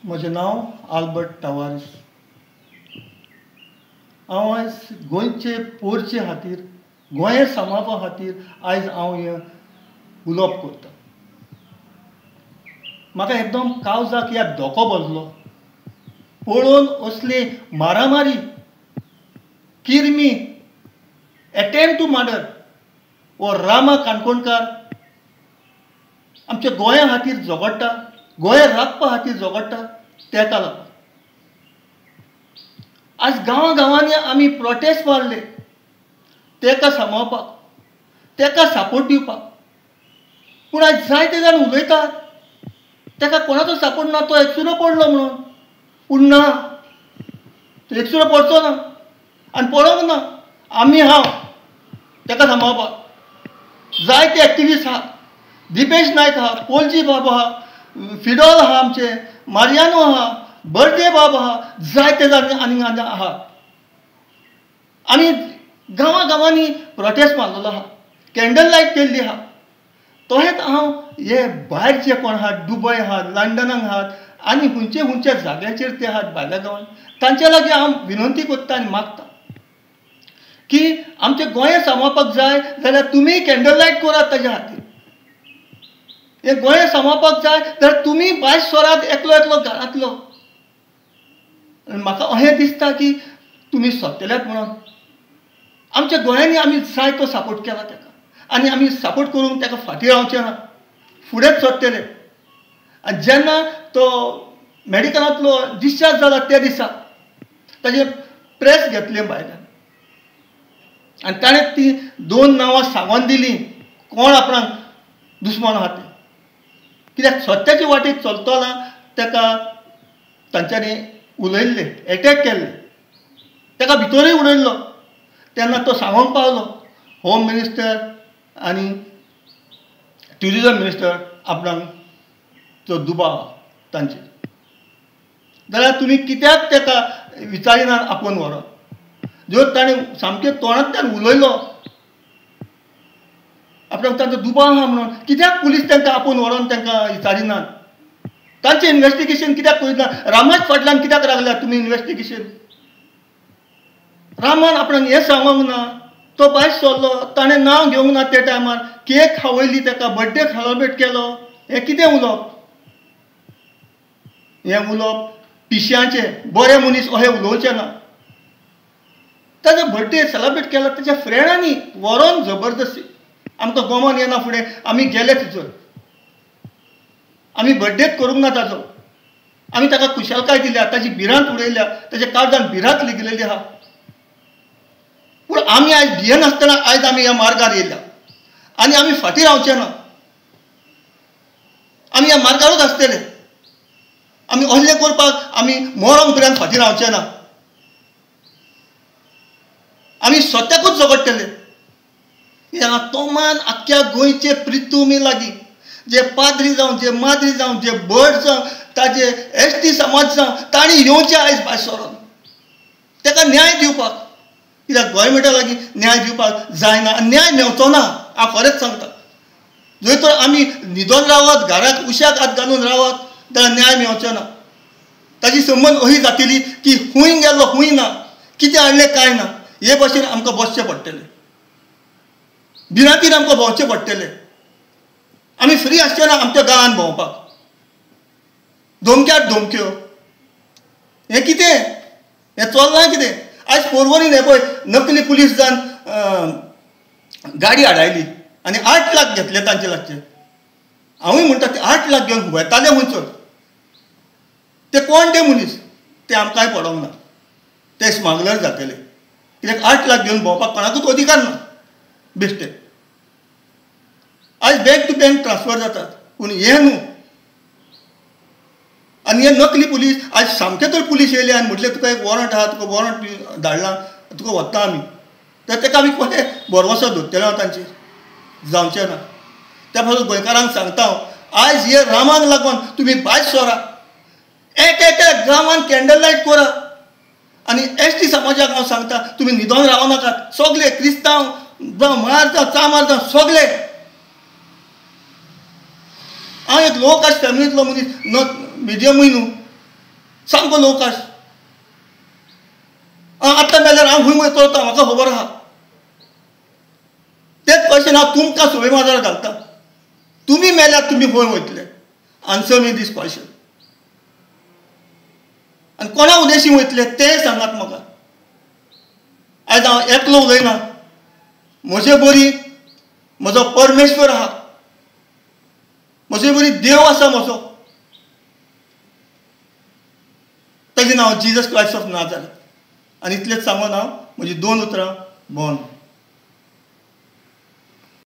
म्हजें नांव आल्बर्ट तवारेस. हांव आयज गोंयचे पोरचे खातीर गोंय सांबाळपा खातीर आयज हांव हें उलोवप करतां. म्हाका एकदम काळजाक ह्या धोको बसलो पळोवन असली मारामारी, किरमी, एटेम्प्ट टू मर्डर हो रामा काणकोणकार आमच्या गोंया खातीर झगडटा, गोंय राखपा खातीर झगडटा, तेका लागून आज गांवांनी आमी प्रोटेस्ट मारले तेका सांबाळपाक, तेका सपोर्ट दिवपाक. पूण आयज जायते जाण उलयतात तेका कोणाचो सपोर्ट ना, तो एकसुरो पडलो म्हणून. पूण ना, तो एकसुरो पडचो ना आनी पडोंक ना. आमी आहा तेका सांबाळपाक. जायते एक्टिविस्ट आहा, दिपेश नायक आहा, पोलजी बाब आहा, फिडोल आहा, आमचे मारियानो आहा, बर्डे बाब आहा, जायते जाण आनी आहा. आमी गांवांनी प्रोटेस्ट मारलेलो आहा, कॅन्डल लायट केल्ली आहा. तशेंच हांव हे भायरचे कोण आहात, दुबय आहात, लंडनाक आहात आनी खंयच्या जाग्याचेर ते आहात भायल्या गांवांत, तांचे लागीं हांव विनंती करता आनी मागता की आमचे गोंय सांबाळपाक जाय जाल्यार तुमी कॅन्डल लायट करात ताच्या खातीर. हे गोंय सांबाळपाक जाय जाल्यार तुमी भायर सरात एकलो घरांतलो. म्हाका अशें दिसता की तुमी सोदतल्यात म्हणून. आमच्या गोंयांनी आमी जाय तो सपोर्ट केला ताका आनी आमी सपोर्ट करून ताका फाटीं रावचें ना, फुडेंच सरतले. आनी जेन्ना तो मॅडिकलांतलो डिस्चार्ज जाला त्या दिसा ताजे प्रेस घेतलें भायल्यान आनी ताणें ती 2 नांवां सांगून दिलीं कोण आपणाक दुस्मान आहा ते. कित्याक सत्याचे वाटेक चलतना ताका तांच्यांनी उलयल्ले, एटॅक केल्ले, ताका भितरूय उडयल्लो. तेन्ना तो सांगोंक पावलो होम मिनिस्टर आनी ट्युरिजम मिनिस्टर आपणाक जो दुबाव तांचेर. जाल्यार तुमी कित्याक ताका विचारिनात आपोवन व्हरप. जर ताणें सामकें तोंडांतल्यान उलयलो आपणाक तांचो दुबाव आहा म्हणून, कित्याक पुलीस तांकां आपोवन व्हरोन तांकां विचारिनात? तांचें इन्व्हेस्टिगेशन कित्याक करिना? रामाच फाटल्यान कित्याक राखल्यात तुमी इन्व्हेस्टिगेशन? रामान आपणाक हें सांगोंक ना, तो भायर सरलो, ताणें नांव घेवंक ना त्या टायमार, केक खावयली ताका, बर्थडे सेलेब्रेट केलो. हें कितें उलोवप? हें उलोवप पिश्यांचें, बरे मनीस अशें उलोवचें ना. ताजो बर्थडे सेलेब्रेट केलो ताच्या फ्रेंडांनी व्हरोन जबरदस्ती. आमकां गमन येना फुडें, आमी गेले थंयसर. आमी बर्थडेक करूंक ना ताजो. आमी ताका कुशलकाय दिल्या, ताजी भिरांत उडयल्या, ताच्या काळजान भिरांत लिगिलेली आहा. पूण आमी आयज भियेनासतना आयज आमी ह्या मार्गार येयल्या आनी आमी फाटीं रावचे ना. आमी ह्या मार्गारूच आसतले. आमी असलें करपाक आमी मरोंक पर्यंत फाटीं रावचे ना. आमी सत्याकूच झगडटले. ह्या तोमान आख्ख्या गोंयचे प्रितुमी लागीं जे पाद्री जावं, जे माद्री जावं, जे भट जावं, ताजे एसटी समाज जावं, तांणी येवचें आयज भायर सरोन ताका न्याय दिवपाक. कित्याक गोव्हर्मेंटा लागीं न्याय दिवपाक जायना, न्याय मेळचो ना. हांव खरेंच सांगता. जर तर आमी न्हिदोन रावत, घराक उश्याक हात घालून रावत जाल्यार न्याय मेळचो ना. ताजी संबंद अशी जातली की खूंय गेल्लो खूंय ना, कितें हाडलें कांय ना, हे भाशेन आमकां बसचें पडटलें. भिरांतीन आमकां भोंवचें पडटलें. आमी फ्री आसचे ना आमच्या गांवांत भोंवपाक. धमक्यात धमक्यो. हें कितें? हें चल्लां कितें? आयज पर्वरीन हें पळय नकली पुलीस जावन गाडी हाडायली आनी 8 लाख घेतले तांचे लागचे. हांवूय म्हणटा ते 8 लाख घेवन वयताले खंयसर. ते कोण ते मनीस ते आमकांय पडोंक ना. ते स्मगलर जातले. कित्याक 8 लाख घेवन भोंवपाक कोणाकूच अधिकार ना. बेश्टे आयज बँक टू बँक ट्रान्सफर जातात. पूण हें न्हू. आनी हे नकली पुलीस आयज सामके तर पुलीस येयले आनी म्हटलें तुका एक वॉरंट आहा, तुका वॉरंट धाडलां, तुका व्हरता आमी. तर ताका आमी कशें भरवसो धरतले हांव तांचेर? जावचें ना. त्या पासून गोंयकारांक सांगता हांव, आयज हे रामाक लागून तुमी भायर सरा. एका गांवांत कॅन्डल लायट करा. आनी एसटी समाजाक हांव सांगता तुमी न्हिदोन रावनाकात. सगळे क्रिस्तांव जावं, मार जावं, चामार जावं, सगळे. हांव एक लो कास्ट फॅमिलींतलो मनीस, मिडियमूय न्हू. सामको लोकाश. आतां मेल्यार हांव खंय वयतलो तो म्हाका खबर आहा. तेच क्वेश्चन हांव तुमकां सगळे माजार घालता. तुमी मेल्यार तुमी खंय वयतले? आन्सर मी दीस क्वेश्चन. आनी कोणा उद्देशी वयतले तें सांगात म्हाका. आयज हांव एकलो उलयना. म्हजे बरी म्हजो परमेश्वर आहा. म्हजे बरी देव आसा म्हजो. ताजें नांव जिजस क्रायस्ट ऑफ नाझारेथ. आनी इतलेंच सांगून हांव म्हजी 2 उतरां भोंवंड.